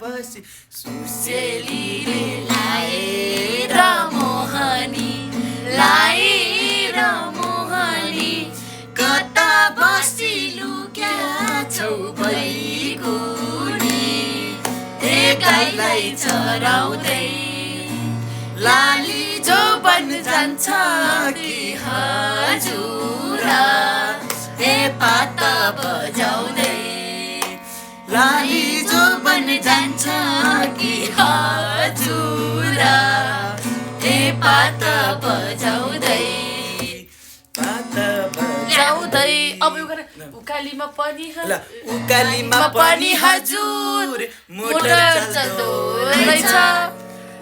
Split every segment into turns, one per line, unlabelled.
बसी
सुसेलीले लाएर मोहनी लाएर मोहनी कता बसी लुक्या छौ बैगुनी गाईलाई चराउँदै लाली जो बन जान्छ कि हजुर पाता बजाउँदै
लाली
जो बन जान्छ कि हजुर पाता बजाउँदै बजाउँदै अब उकालीमा पनि हजुर मोटर चल्दो रहेछ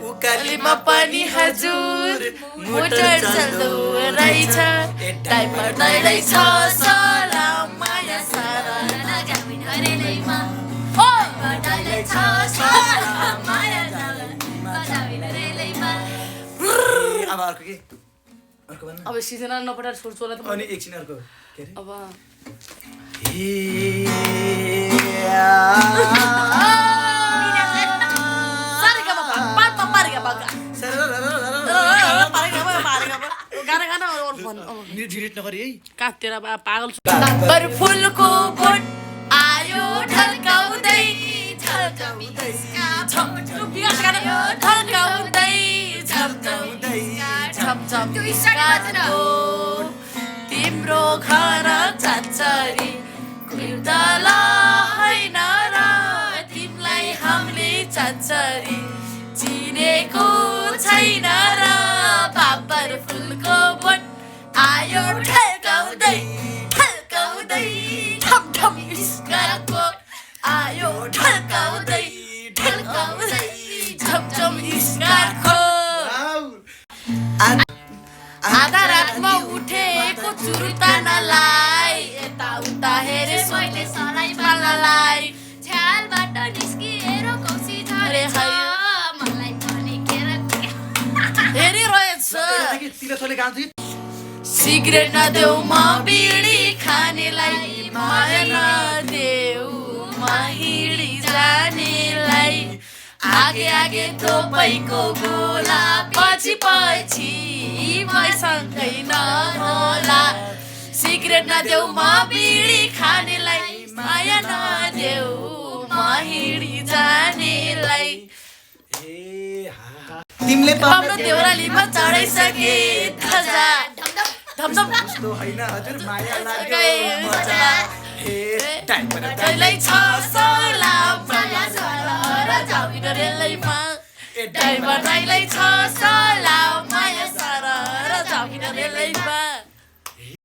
उकालीमा पनि हजुर मोटर चल्दो रहेछ डाइपर दैदैछ सलाम माया सारा लगामी नरेलैमा हो दैदैछ सलाम माया लगामी नरेलैमा
अब अर्को के अर्को भन्न
अब सिजना नपठाएर छोड्छु होला त
अनि एकछिन अर्को के अरे
अब
डिलिट नगरी है
काटेर पागल काबर फुलको बोट आयो ढल्काउँदै ढल्काउँदै ढल्काउँदै झम्झम्दै झम्झम्दै तिम्रो घर छाछरी कुर्दला हैन र तिमीलाई हामीले छाछरी चिनेको छैन र बाबर फुलको बोट आयो ढल्काउँदै ढल्काउँदै ठम ठम इस्काको आयो ढल्काउँदै ढल्काउँदै झमझम इस्काको आधा रातमा उठेको चुरुतानालाई यताउता हेरे मैले सलाई पालालाई झ्यालबाट निस्किएर कौसी झरे मलाई पनि केर हेरिरहेछ सिगरेट नदेऊ म बिडी खानेलाई माया नदेऊ म हिँडी जानेलाई आगे आगे थोपैको गोला पछि पछि मैसँगै नहोला सिगरेट नदेऊ म बिडी खानेलाई माया नदेऊ म हिँडी जानेलाई
तिमीले
हाम्रो देउरालीमा चढाइसके धजा धमधम
कस्तो हैन हजुर माया लाग्यो
मजा
टाइमबाट
दैलै छ सलाम माया सारा जाउन रेलैमा ड्राइभर दैलै छ सलाम माया सारा जाउन रेलैमा